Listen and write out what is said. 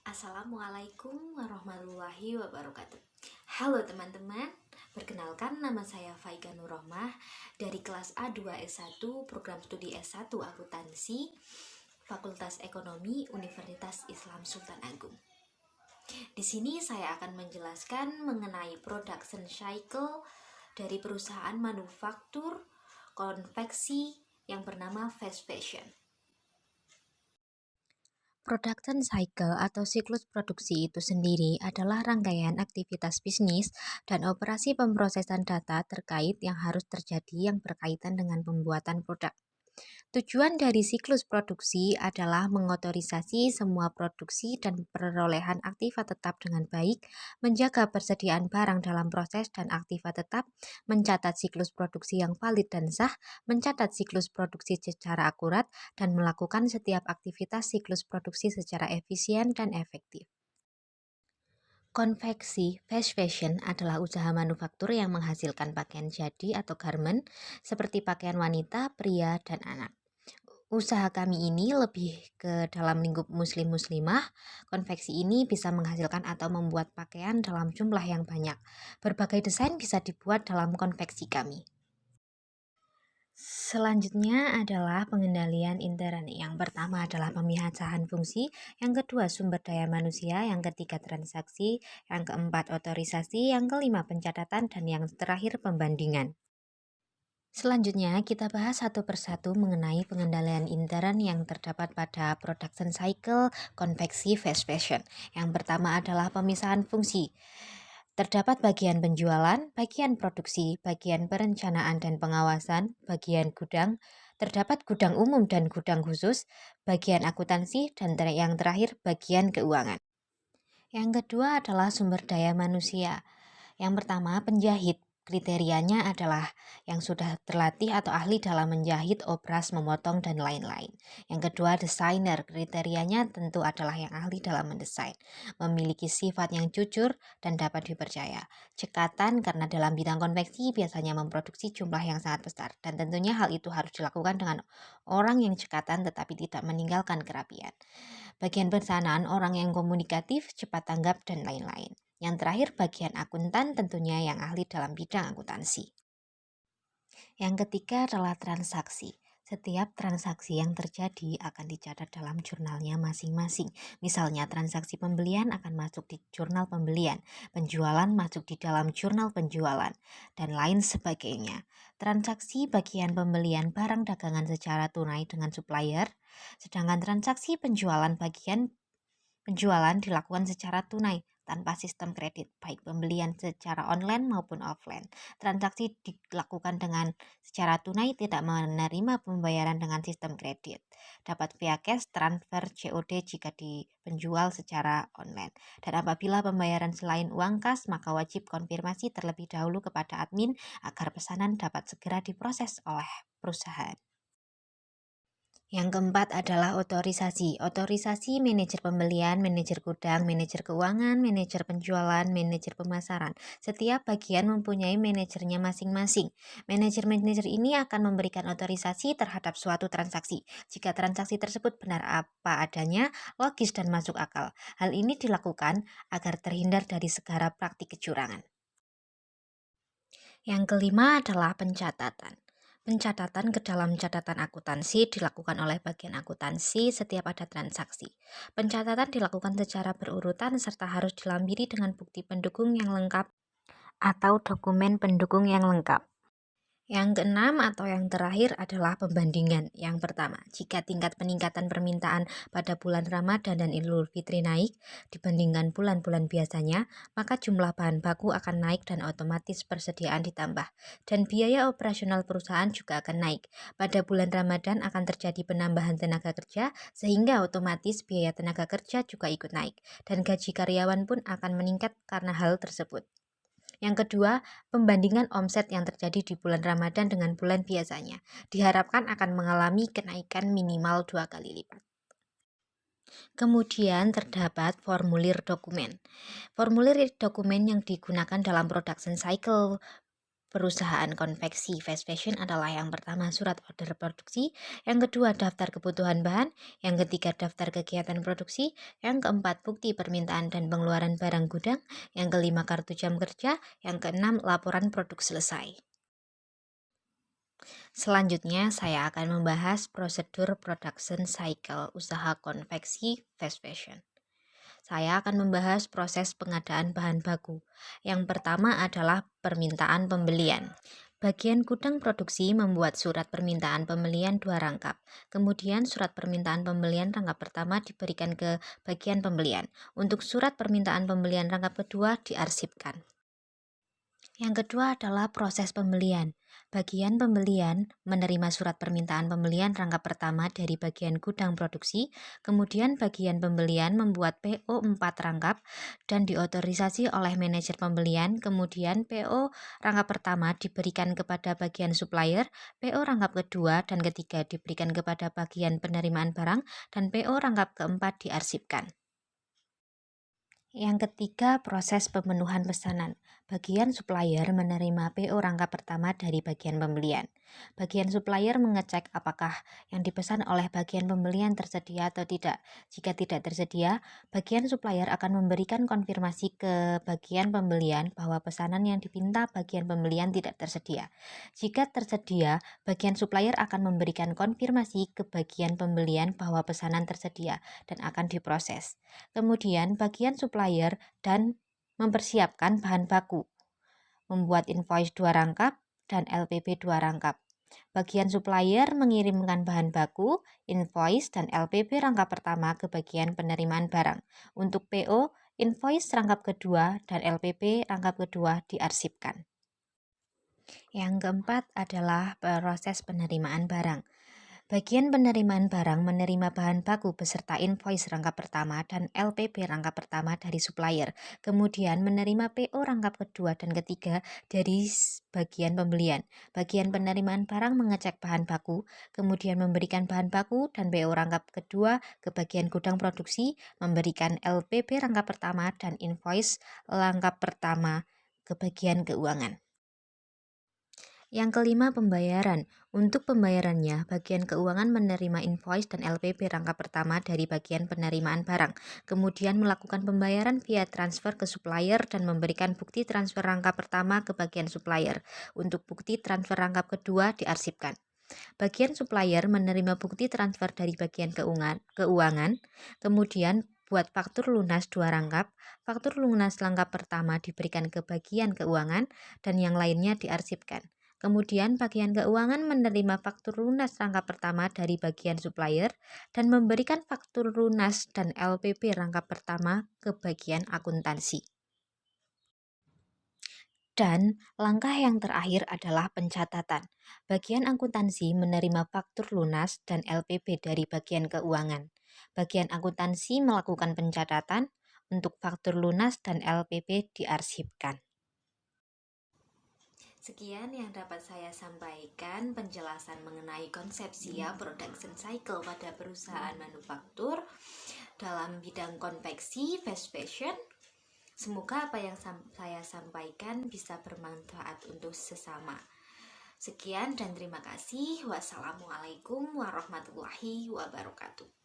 Assalamualaikum warahmatullahi wabarakatuh. Halo teman-teman, perkenalkan nama saya Faiga Nurrohmah dari kelas A2 S1 program studi S1 Akuntansi Fakultas Ekonomi Universitas Islam Sultan Agung. Di sini saya akan menjelaskan mengenai production cycle dari perusahaan manufaktur konveksi yang bernama fast fashion. Production cycle atau siklus produksi itu sendiri adalah rangkaian aktivitas bisnis dan operasi pemrosesan data terkait yang harus terjadi yang berkaitan dengan pembuatan produk. Tujuan dari siklus produksi adalah mengotorisasi semua produksi dan perolehan aktiva tetap dengan baik, menjaga persediaan barang dalam proses dan aktiva tetap, mencatat siklus produksi yang valid dan sah, mencatat siklus produksi secara akurat, dan melakukan setiap aktivitas siklus produksi secara efisien dan efektif. Konveksi fast fashion adalah usaha manufaktur yang menghasilkan pakaian jadi atau garment seperti pakaian wanita, pria, dan anak. Usaha kami ini lebih ke dalam lingkup muslim-muslimah. Konveksi ini bisa menghasilkan atau membuat pakaian dalam jumlah yang banyak. Berbagai desain bisa dibuat dalam konveksi kami. Selanjutnya adalah pengendalian intern. Yang pertama adalah pemisahan fungsi, yang kedua sumber daya manusia, yang ketiga transaksi, yang keempat otorisasi, yang kelima pencatatan, dan yang terakhir pembandingan. Selanjutnya, kita bahas satu persatu mengenai pengendalian intern yang terdapat pada production cycle konveksi fast fashion. Yang pertama adalah pemisahan fungsi. Terdapat bagian penjualan, bagian produksi, bagian perencanaan dan pengawasan, bagian gudang, terdapat gudang umum dan gudang khusus, bagian akuntansi, dan yang terakhir bagian keuangan. Yang kedua adalah sumber daya manusia. Yang pertama, penjahit. Kriterianya adalah yang sudah terlatih atau ahli dalam menjahit, obras, memotong, dan lain-lain. Yang kedua, desainer. Kriterianya tentu adalah yang ahli dalam mendesain. Memiliki sifat yang jujur dan dapat dipercaya. Cekatan karena dalam bidang konveksi biasanya memproduksi jumlah yang sangat besar. Dan tentunya hal itu harus dilakukan dengan orang yang cekatan tetapi tidak meninggalkan kerapian. Bagian perencanaan orang yang komunikatif, cepat tanggap, dan lain-lain. Yang terakhir bagian akuntan tentunya yang ahli dalam bidang akuntansi. Yang ketiga adalah transaksi. Setiap transaksi yang terjadi akan dicatat dalam jurnalnya masing-masing. Misalnya transaksi pembelian akan masuk di jurnal pembelian, penjualan masuk di dalam jurnal penjualan, dan lain sebagainya. Transaksi bagian pembelian barang dagangan secara tunai dengan supplier, sedangkan transaksi penjualan bagian penjualan dilakukan secara tunai tanpa sistem kredit, baik pembelian secara online maupun offline. Transaksi dilakukan dengan secara tunai, tidak menerima pembayaran dengan sistem kredit. Dapat via cash, transfer, COD jika dipenjual secara online. Dan apabila pembayaran selain uang kas, maka wajib konfirmasi terlebih dahulu kepada admin agar pesanan dapat segera diproses oleh perusahaan. Yang keempat adalah otorisasi. Otorisasi manajer pembelian, manajer gudang, manajer keuangan, manajer penjualan, manajer pemasaran. Setiap bagian mempunyai manajernya masing-masing. Manajer-manajer ini akan memberikan otorisasi terhadap suatu transaksi. Jika transaksi tersebut benar apa adanya, logis dan masuk akal. Hal ini dilakukan agar terhindar dari segala praktik kecurangan. Yang kelima adalah pencatatan. Pencatatan ke dalam catatan akuntansi dilakukan oleh bagian akuntansi setiap ada transaksi. Pencatatan dilakukan secara berurutan serta harus dilampiri dengan bukti pendukung yang lengkap atau dokumen pendukung yang lengkap. Yang keenam atau yang terakhir adalah pembandingan. Yang pertama, jika tingkat peningkatan permintaan pada bulan Ramadan dan Idul Fitri naik dibandingkan bulan-bulan biasanya, maka jumlah bahan baku akan naik dan otomatis persediaan ditambah. Dan biaya operasional perusahaan juga akan naik. Pada bulan Ramadan akan terjadi penambahan tenaga kerja sehingga otomatis biaya tenaga kerja juga ikut naik. Dan gaji karyawan pun akan meningkat karena hal tersebut. Yang kedua, pembandingan omset yang terjadi di bulan Ramadan dengan bulan biasanya diharapkan akan mengalami kenaikan minimal 2 kali lipat. Kemudian terdapat formulir dokumen. Formulir dokumen yang digunakan dalam production cycle perusahaan konveksi fast fashion adalah yang pertama surat order produksi, yang kedua daftar kebutuhan bahan, yang ketiga daftar kegiatan produksi, yang keempat bukti permintaan dan pengeluaran barang gudang, yang kelima kartu jam kerja, yang keenam laporan produk selesai. Selanjutnya saya akan membahas prosedur production cycle usaha konveksi fast fashion. Saya akan membahas proses pengadaan bahan baku. Yang pertama adalah permintaan pembelian. Bagian gudang produksi membuat surat permintaan pembelian 2 rangkap. Kemudian surat permintaan pembelian rangkap pertama diberikan ke bagian pembelian. Untuk surat permintaan pembelian rangkap kedua diarsipkan. Yang kedua adalah proses pembelian. Bagian pembelian menerima surat permintaan pembelian rangkap pertama dari bagian gudang produksi, kemudian bagian pembelian membuat PO 4 rangkap dan diotorisasi oleh manajer pembelian, kemudian PO rangkap pertama diberikan kepada bagian supplier, PO rangkap kedua dan ketiga diberikan kepada bagian penerimaan barang, dan PO rangkap keempat diarsipkan. Yang ketiga, proses pemenuhan pesanan. Bagian supplier menerima PO rangkap pertama dari bagian pembelian. Bagian supplier mengecek apakah yang dipesan oleh bagian pembelian tersedia atau tidak. Jika tidak tersedia, bagian supplier akan memberikan konfirmasi ke bagian pembelian bahwa pesanan yang dipinta bagian pembelian tidak tersedia. Jika tersedia, bagian supplier akan memberikan konfirmasi ke bagian pembelian bahwa pesanan tersedia dan akan diproses. Kemudian bagian supplier dan mempersiapkan bahan baku, membuat invoice 2 rangkap dan LPB 2 rangkap. Bagian supplier mengirimkan bahan baku, invoice, dan LPB rangkap pertama ke bagian penerimaan barang. Untuk PO, invoice rangkap kedua, dan LPB rangkap kedua diarsipkan. Yang keempat adalah proses penerimaan barang. Bagian penerimaan barang menerima bahan baku beserta invoice rangkap pertama dan LPB rangkap pertama dari supplier, kemudian menerima PO rangkap kedua dan ketiga dari bagian pembelian. Bagian penerimaan barang mengecek bahan baku, kemudian memberikan bahan baku dan PO rangkap kedua ke bagian gudang produksi, memberikan LPB rangkap pertama dan invoice rangkap pertama ke bagian keuangan. Yang kelima, pembayaran. Untuk pembayarannya, bagian keuangan menerima invoice dan LPB rangkap pertama dari bagian penerimaan barang, kemudian melakukan pembayaran via transfer ke supplier dan memberikan bukti transfer rangkap pertama ke bagian supplier. Untuk bukti transfer rangkap kedua diarsipkan. Bagian supplier menerima bukti transfer dari bagian keuangan, kemudian buat faktur lunas 2 rangkap. Faktur lunas rangkap pertama diberikan ke bagian keuangan dan yang lainnya diarsipkan. Kemudian bagian keuangan menerima faktur lunas rangkap pertama dari bagian supplier dan memberikan faktur lunas dan LPB rangkap pertama ke bagian akuntansi. Dan langkah yang terakhir adalah pencatatan. Bagian akuntansi menerima faktur lunas dan LPB dari bagian keuangan. Bagian akuntansi melakukan pencatatan untuk faktur lunas dan LPB diarsipkan. Sekian yang dapat saya sampaikan penjelasan mengenai konsep SIA production cycle pada perusahaan manufaktur dalam bidang konveksi fast fashion. Semoga apa yang saya sampaikan bisa bermanfaat untuk sesama. Sekian dan terima kasih. Wassalamualaikum warahmatullahi wabarakatuh.